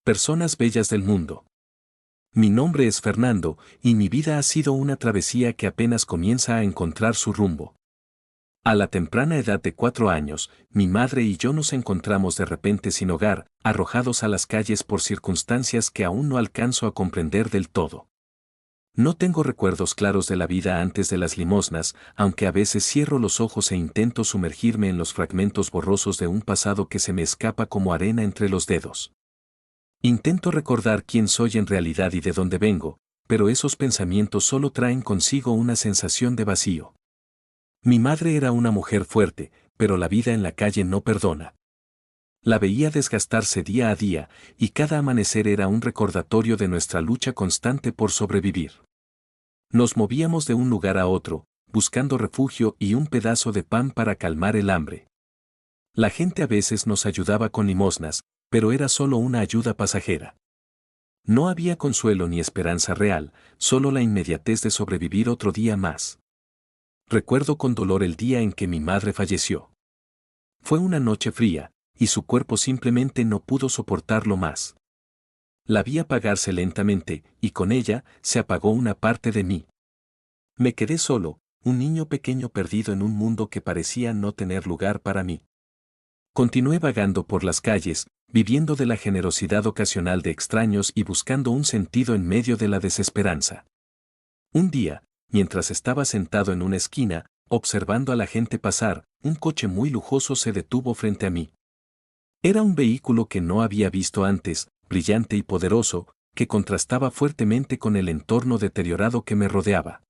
Personas bellas del mundo. Mi nombre es Fernando, y mi vida ha sido una travesía que apenas comienza a encontrar su rumbo. A la temprana edad de 4 años, mi madre y yo nos encontramos de repente sin hogar, arrojados a las calles por circunstancias que aún no alcanzo a comprender del todo. No tengo recuerdos claros de la vida antes de las limosnas, aunque a veces cierro los ojos e intento sumergirme en los fragmentos borrosos de un pasado que se me escapa como arena entre los dedos. Intento recordar quién soy en realidad y de dónde vengo, pero esos pensamientos solo traen consigo una sensación de vacío. Mi madre era una mujer fuerte, pero la vida en la calle no perdona. La veía desgastarse día a día, y cada amanecer era un recordatorio de nuestra lucha constante por sobrevivir. Nos movíamos de un lugar a otro, buscando refugio y un pedazo de pan para calmar el hambre. La gente a veces nos ayudaba con limosnas, pero era solo una ayuda pasajera. No había consuelo ni esperanza real, solo la inmediatez de sobrevivir otro día más. Recuerdo con dolor el día en que mi madre falleció. Fue una noche fría, y su cuerpo simplemente no pudo soportarlo más. La vi apagarse lentamente, y con ella se apagó una parte de mí. Me quedé solo, un niño pequeño perdido en un mundo que parecía no tener lugar para mí. Continué vagando por las calles, viviendo de la generosidad ocasional de extraños y buscando un sentido en medio de la desesperanza. Un día, mientras estaba sentado en una esquina, observando a la gente pasar, un coche muy lujoso se detuvo frente a mí. Era un vehículo que no había visto antes, brillante y poderoso, que contrastaba fuertemente con el entorno deteriorado que me rodeaba.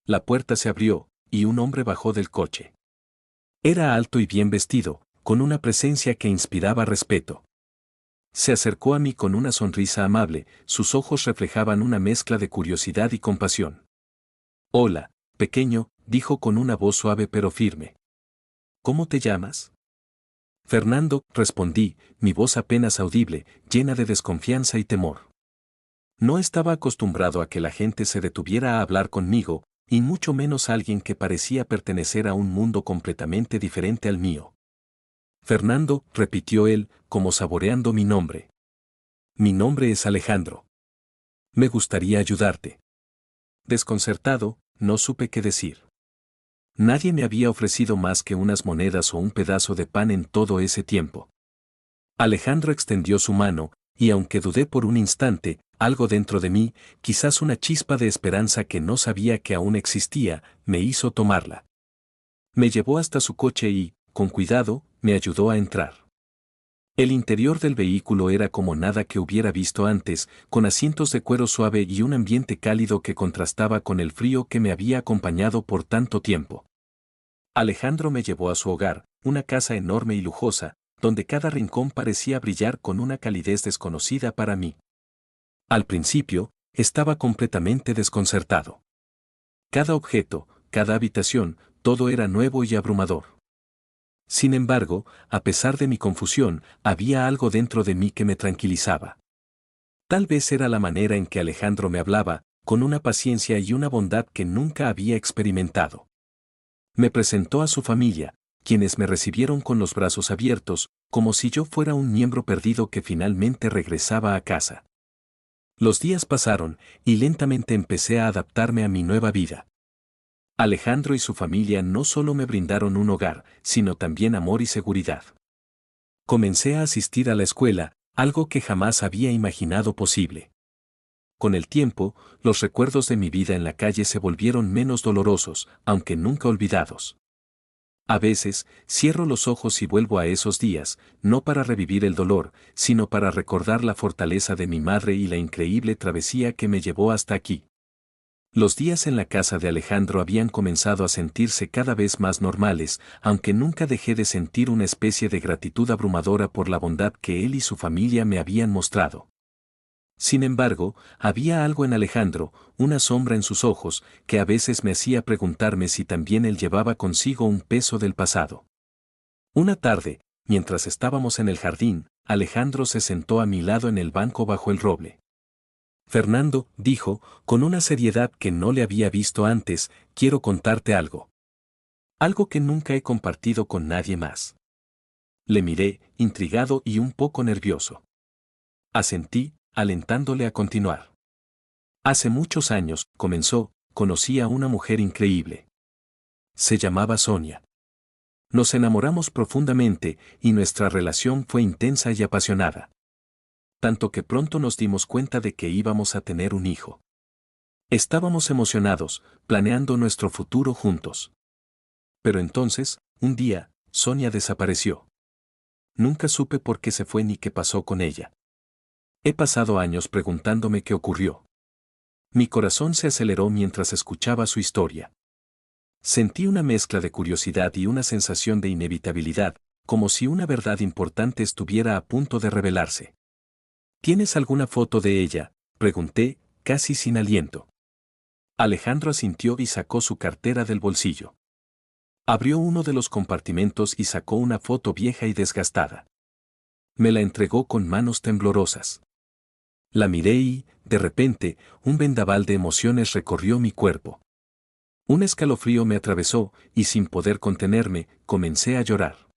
La puerta se abrió, y un hombre bajó del coche. Era alto y bien vestido, con una presencia que inspiraba respeto. Se acercó a mí con una sonrisa amable, sus ojos reflejaban una mezcla de curiosidad y compasión. «Hola, pequeño», dijo con una voz suave pero firme. «¿Cómo te llamas?» «Fernando», respondí, mi voz apenas audible, llena de desconfianza y temor. No estaba acostumbrado a que la gente se detuviera a hablar conmigo, y mucho menos alguien que parecía pertenecer a un mundo completamente diferente al mío. «Fernando», repitió él, como saboreando mi nombre. «Mi nombre es Alejandro. Me gustaría ayudarte». Desconcertado, no supe qué decir. Nadie me había ofrecido más que unas monedas o un pedazo de pan en todo ese tiempo. Alejandro extendió su mano, y aunque dudé por un instante, algo dentro de mí, quizás una chispa de esperanza que no sabía que aún existía, me hizo tomarla. Me llevó hasta su coche y, con cuidado, me ayudó a entrar. El interior del vehículo era como nada que hubiera visto antes, con asientos de cuero suave y un ambiente cálido que contrastaba con el frío que me había acompañado por tanto tiempo. Alejandro me llevó a su hogar, una casa enorme y lujosa, donde cada rincón parecía brillar con una calidez desconocida para mí. Al principio, estaba completamente desconcertado. Cada objeto, cada habitación, todo era nuevo y abrumador. Sin embargo, a pesar de mi confusión, había algo dentro de mí que me tranquilizaba. Tal vez era la manera en que Alejandro me hablaba, con una paciencia y una bondad que nunca había experimentado. Me presentó a su familia, quienes me recibieron con los brazos abiertos, como si yo fuera un miembro perdido que finalmente regresaba a casa. Los días pasaron, y lentamente empecé a adaptarme a mi nueva vida. Alejandro y su familia no solo me brindaron un hogar, sino también amor y seguridad. Comencé a asistir a la escuela, algo que jamás había imaginado posible. Con el tiempo, los recuerdos de mi vida en la calle se volvieron menos dolorosos, aunque nunca olvidados. A veces, cierro los ojos y vuelvo a esos días, no para revivir el dolor, sino para recordar la fortaleza de mi madre y la increíble travesía que me llevó hasta aquí. Los días en la casa de Alejandro habían comenzado a sentirse cada vez más normales, aunque nunca dejé de sentir una especie de gratitud abrumadora por la bondad que él y su familia me habían mostrado. Sin embargo, había algo en Alejandro, una sombra en sus ojos, que a veces me hacía preguntarme si también él llevaba consigo un peso del pasado. Una tarde, mientras estábamos en el jardín, Alejandro se sentó a mi lado en el banco bajo el roble. «Fernando», dijo, con una seriedad que no le había visto antes, «quiero contarte algo. Algo que nunca he compartido con nadie más». Le miré, intrigado y un poco nervioso. Asentí, alentándole a continuar. Hace muchos años, comenzó, conocí a una mujer increíble. Se llamaba Sonia. Nos enamoramos profundamente y nuestra relación fue intensa y apasionada. Tanto que pronto nos dimos cuenta de que íbamos a tener un hijo. Estábamos emocionados, planeando nuestro futuro juntos. Pero entonces, un día, Sonia desapareció. Nunca supe por qué se fue ni qué pasó con ella. He pasado años preguntándome qué ocurrió. Mi corazón se aceleró mientras escuchaba su historia. Sentí una mezcla de curiosidad y una sensación de inevitabilidad, como si una verdad importante estuviera a punto de revelarse. ¿Tienes alguna foto de ella?, pregunté, casi sin aliento. Alejandro asintió y sacó su cartera del bolsillo. Abrió uno de los compartimentos y sacó una foto vieja y desgastada. Me la entregó con manos temblorosas. La miré y, de repente, un vendaval de emociones recorrió mi cuerpo. Un escalofrío me atravesó, y sin poder contenerme, comencé a llorar.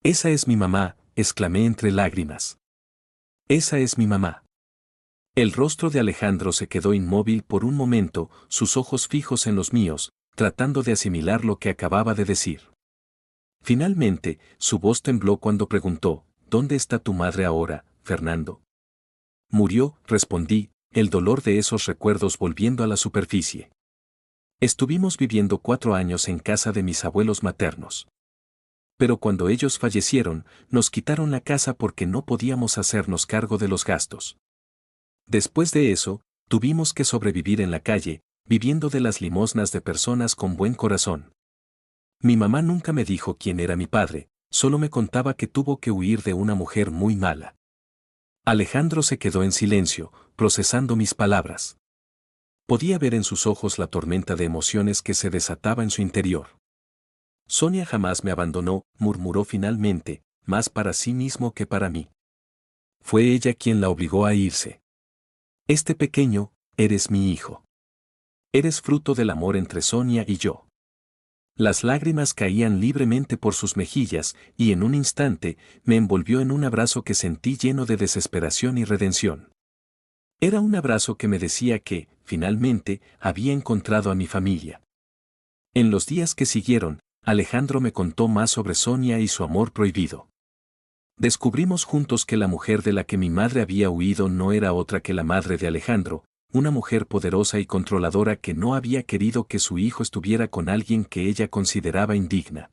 «Esa es mi mamá», exclamé entre lágrimas. «Esa es mi mamá». El rostro de Alejandro se quedó inmóvil por un momento, sus ojos fijos en los míos, tratando de asimilar lo que acababa de decir. Finalmente, su voz tembló cuando preguntó, «¿Dónde está tu madre ahora, Fernando?» «Murió», respondí, el dolor de esos recuerdos volviendo a la superficie. Estuvimos viviendo 4 años en casa de mis abuelos maternos. Pero cuando ellos fallecieron, nos quitaron la casa porque no podíamos hacernos cargo de los gastos. Después de eso, tuvimos que sobrevivir en la calle, viviendo de las limosnas de personas con buen corazón. Mi mamá nunca me dijo quién era mi padre, solo me contaba que tuvo que huir de una mujer muy mala. Alejandro se quedó en silencio, procesando mis palabras. Podía ver en sus ojos la tormenta de emociones que se desataba en su interior. «Sonia jamás me abandonó», murmuró finalmente, más para sí mismo que para mí. «Fue ella quien la obligó a irse. Este pequeño, eres mi hijo. Eres fruto del amor entre Sonia y yo». Las lágrimas caían libremente por sus mejillas y en un instante me envolvió en un abrazo que sentí lleno de desesperación y redención. Era un abrazo que me decía que, finalmente, había encontrado a mi familia. En los días que siguieron, Alejandro me contó más sobre Sonia y su amor prohibido. Descubrimos juntos que la mujer de la que mi madre había huido no era otra que la madre de Alejandro, una mujer poderosa y controladora que no había querido que su hijo estuviera con alguien que ella consideraba indigna.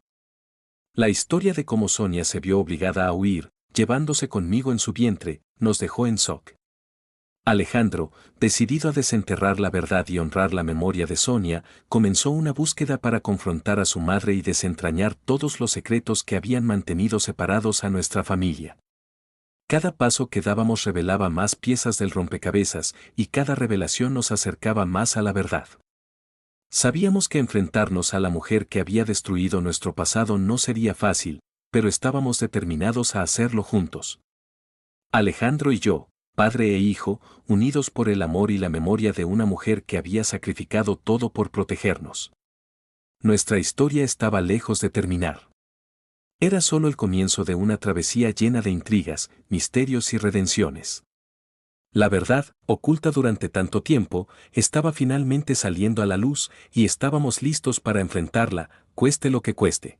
La historia de cómo Sonia se vio obligada a huir, llevándose conmigo en su vientre, nos dejó en shock. Alejandro, decidido a desenterrar la verdad y honrar la memoria de Sonia, comenzó una búsqueda para confrontar a su madre y desentrañar todos los secretos que habían mantenido separados a nuestra familia. Cada paso que dábamos revelaba más piezas del rompecabezas y cada revelación nos acercaba más a la verdad. Sabíamos que enfrentarnos a la mujer que había destruido nuestro pasado no sería fácil, pero estábamos determinados a hacerlo juntos. Alejandro y yo, padre e hijo, unidos por el amor y la memoria de una mujer que había sacrificado todo por protegernos. Nuestra historia estaba lejos de terminar. Era solo el comienzo de una travesía llena de intrigas, misterios y redenciones. La verdad, oculta durante tanto tiempo, estaba finalmente saliendo a la luz y estábamos listos para enfrentarla, cueste lo que cueste.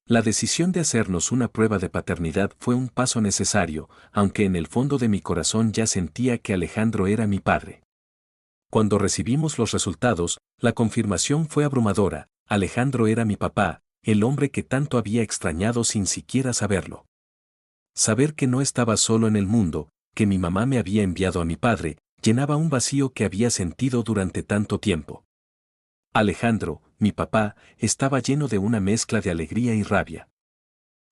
La decisión de hacernos una prueba de paternidad fue un paso necesario, aunque en el fondo de mi corazón ya sentía que Alejandro era mi padre. Cuando recibimos los resultados, la confirmación fue abrumadora: Alejandro era mi papá, el hombre que tanto había extrañado sin siquiera saberlo. Saber que no estaba solo en el mundo, que mi mamá me había enviado a mi padre, llenaba un vacío que había sentido durante tanto tiempo. Alejandro, mi papá, estaba lleno de una mezcla de alegría y rabia.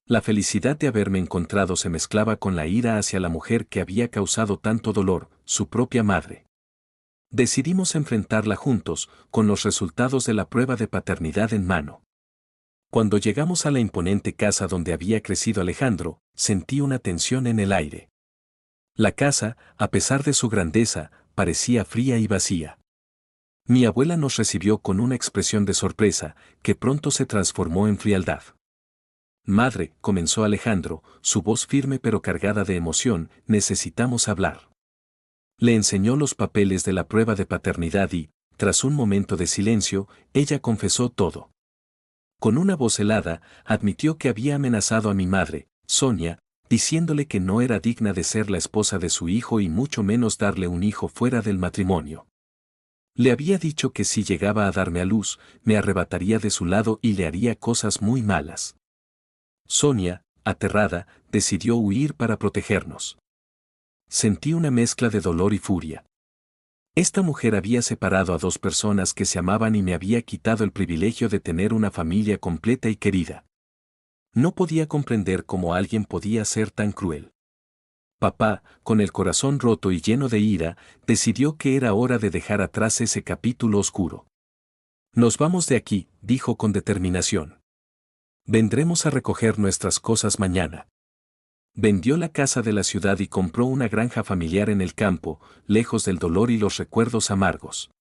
La felicidad de haberme encontrado se mezclaba con la ira hacia la mujer que había causado tanto dolor, su propia madre. Decidimos enfrentarla juntos, con los resultados de la prueba de paternidad en mano. Cuando llegamos a la imponente casa donde había crecido Alejandro, sentí una tensión en el aire. La casa, a pesar de su grandeza, parecía fría y vacía. Mi abuela nos recibió con una expresión de sorpresa, que pronto se transformó en frialdad. Madre, comenzó Alejandro, su voz firme pero cargada de emoción, necesitamos hablar. Le enseñó los papeles de la prueba de paternidad y, tras un momento de silencio, ella confesó todo. Con una voz helada, admitió que había amenazado a mi madre, Sonia, diciéndole que no era digna de ser la esposa de su hijo y mucho menos darle un hijo fuera del matrimonio. Le había dicho que si llegaba a darme a luz, me arrebataría de su lado y le haría cosas muy malas. Sonia, aterrada, decidió huir para protegernos. Sentí una mezcla de dolor y furia. Esta mujer había separado a dos personas que se amaban y me había quitado el privilegio de tener una familia completa y querida. No podía comprender cómo alguien podía ser tan cruel. Papá, con el corazón roto y lleno de ira, decidió que era hora de dejar atrás ese capítulo oscuro. Nos vamos de aquí, dijo con determinación. Vendremos a recoger nuestras cosas mañana. Vendió la casa de la ciudad y compró una granja familiar en el campo, lejos del dolor y los recuerdos amargos.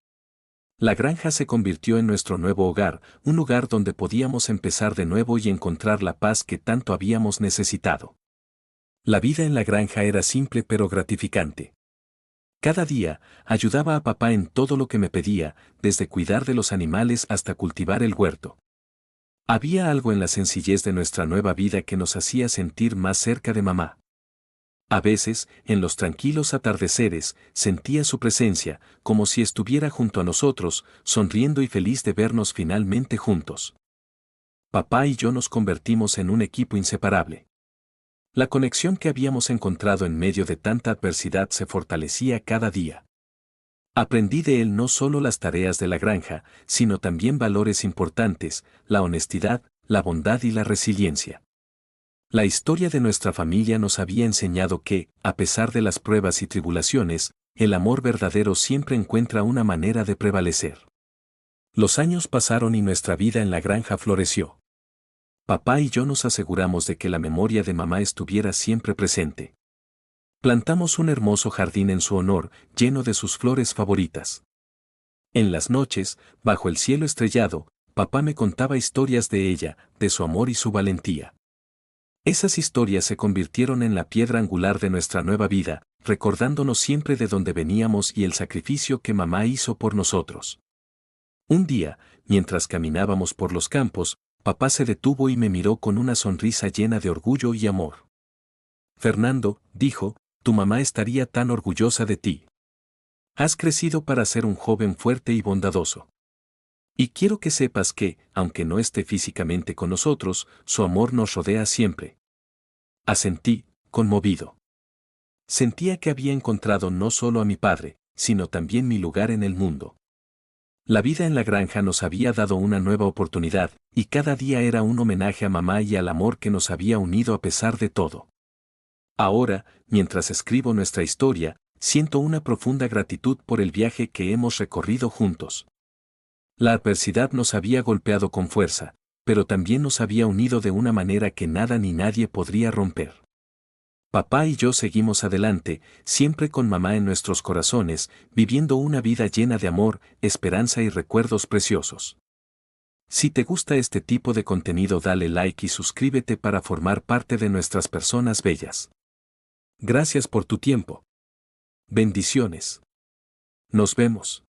La granja se convirtió en nuestro nuevo hogar, un lugar donde podíamos empezar de nuevo y encontrar la paz que tanto habíamos necesitado. La vida en la granja era simple pero gratificante. Cada día, ayudaba a papá en todo lo que me pedía, desde cuidar de los animales hasta cultivar el huerto. Había algo en la sencillez de nuestra nueva vida que nos hacía sentir más cerca de mamá. A veces, en los tranquilos atardeceres, sentía su presencia, como si estuviera junto a nosotros, sonriendo y feliz de vernos finalmente juntos. Papá y yo nos convertimos en un equipo inseparable. La conexión que habíamos encontrado en medio de tanta adversidad se fortalecía cada día. Aprendí de él no solo las tareas de la granja, sino también valores importantes, la honestidad, la bondad y la resiliencia. La historia de nuestra familia nos había enseñado que, a pesar de las pruebas y tribulaciones, el amor verdadero siempre encuentra una manera de prevalecer. Los años pasaron y nuestra vida en la granja floreció. Papá y yo nos aseguramos de que la memoria de mamá estuviera siempre presente. Plantamos un hermoso jardín en su honor, lleno de sus flores favoritas. En las noches, bajo el cielo estrellado, papá me contaba historias de ella, de su amor y su valentía. Esas historias se convirtieron en la piedra angular de nuestra nueva vida, recordándonos siempre de dónde veníamos y el sacrificio que mamá hizo por nosotros. Un día, mientras caminábamos por los campos, papá se detuvo y me miró con una sonrisa llena de orgullo y amor. Fernando, dijo, tu mamá estaría tan orgullosa de ti. Has crecido para ser un joven fuerte y bondadoso. Y quiero que sepas que, aunque no esté físicamente con nosotros, su amor nos rodea siempre. Asentí, conmovido. Sentía que había encontrado no solo a mi padre, sino también mi lugar en el mundo. La vida en la granja nos había dado una nueva oportunidad, y cada día era un homenaje a mamá y al amor que nos había unido a pesar de todo. Ahora, mientras escribo nuestra historia, siento una profunda gratitud por el viaje que hemos recorrido juntos. La adversidad nos había golpeado con fuerza, pero también nos había unido de una manera que nada ni nadie podría romper. Papá y yo seguimos adelante, siempre con mamá en nuestros corazones, viviendo una vida llena de amor, esperanza y recuerdos preciosos. Si te gusta este tipo de contenido, dale like y suscríbete para formar parte de nuestras personas bellas. Gracias por tu tiempo. Bendiciones. Nos vemos.